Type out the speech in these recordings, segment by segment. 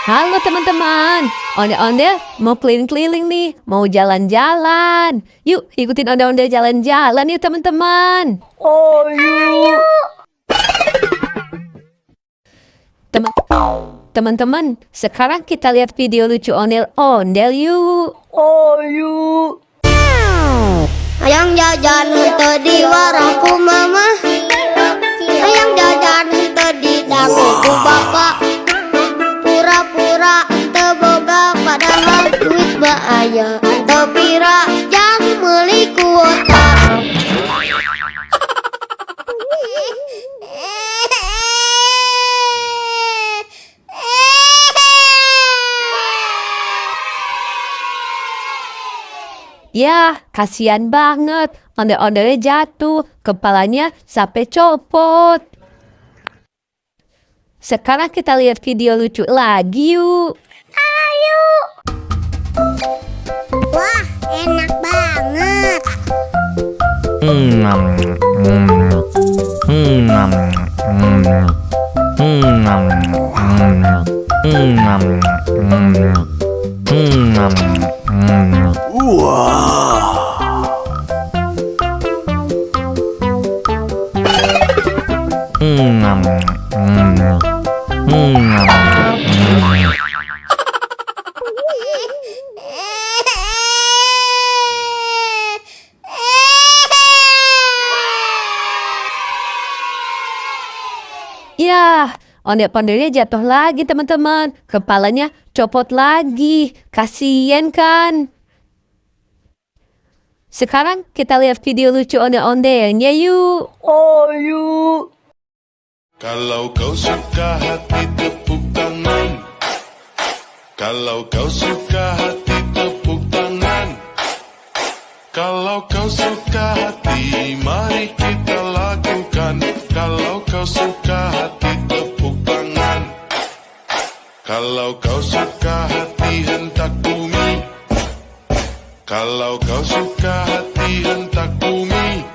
Halo teman-teman, Onde-onde mau keliling-keliling nih, mau jalan-jalan. Yuk ikutin Onde-onde jalan-jalan yuk teman-teman. Ayo. Teman-teman, sekarang kita lihat video lucu ondel-ondel yuk. Ayo. Ayang jajan henteu di warungku mama, ayang jajan henteu di daguku bapak. Pura-pura teu boga padahal duit mah aya, teu pira jang meuli kuota. Ya, kasihan banget. Ondel-ondelnya jatuh, kepalanya sampai copot. Sekarang kita lihat video lucu lagi yuk. Ayo. Wah, enak banget. Ya, ondel-ondelnya jatuh lagi teman-teman. Kepalanya copot lagi. Kasian kan? Sekarang kita lihat video lucu ondel-ondelnya yuk. Ayo. Kalau kau suka hati tepuk tangan. Kalau kau suka hati tepuk tangan. Kalau kau suka hati mari kita lakukan. Kalau kau suka hati tepuk tangan. Kalau kau suka hati hentak bumi. Kalau kau suka hati hentak bumi.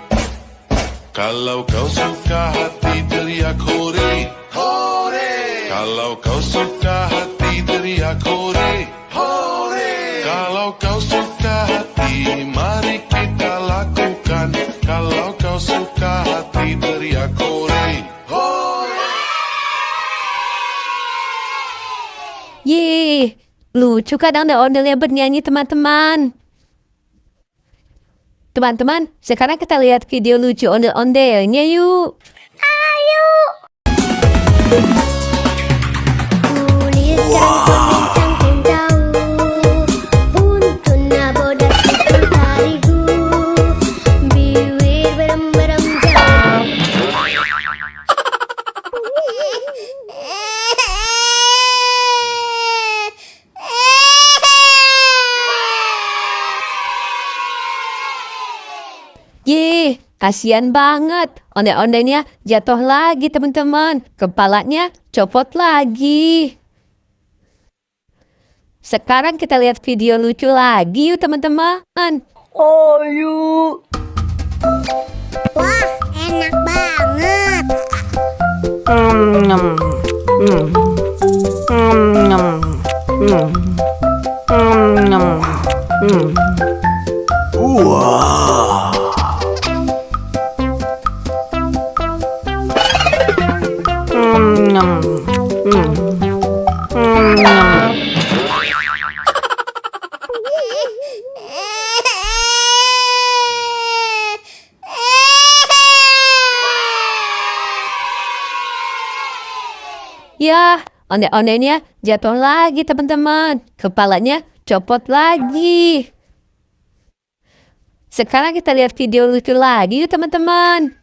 Kalau kau suka hati teriak hore, hore. Kalau kau suka hati teriak hore, hore. Kalau kau suka hati mari kita lakukan. Kalau kau suka hati teriak hore, hore. Yeay, lucu kan ondel-ondelnya bernyanyi teman-teman. Teman-teman, sekarang kita lihat video lucu ondel-ondelnya yuk. Ayo. Kulit kerang kuning cangkeng jauh, buntutnya bodas itu tarigu, bibir berem-berem jauh. Yeay, kasihan banget. Ondel-ondelnya jatuh lagi teman-teman. Kepalanya copot lagi. Sekarang kita lihat video lucu lagi yuk teman-teman. Ayo. Wah, enak banget. Ya, ondel-ondelnya jatuh lagi teman-teman. Kepalanya copot lagi. Sekarang kita lihat video lucu lagi yuk teman-teman.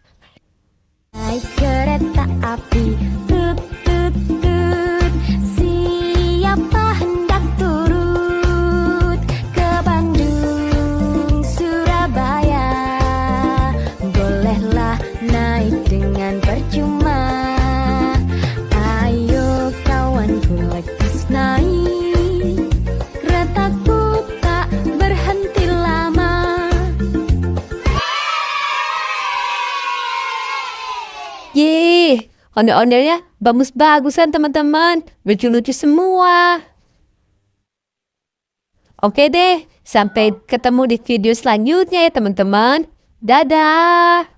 Naik kereta api, tut tut tut. Siapa hendak turut ke Bandung, Surabaya? Bolehlah naik dengan percuma. Ayo kawanku lekas naik, keretaku tak berhenti lama. Yeay, Ondel-ondelnya bagus-bagusan teman-teman. Lucu-lucu semua. Oke deh, sampai ketemu di video selanjutnya ya teman-teman. Dadah!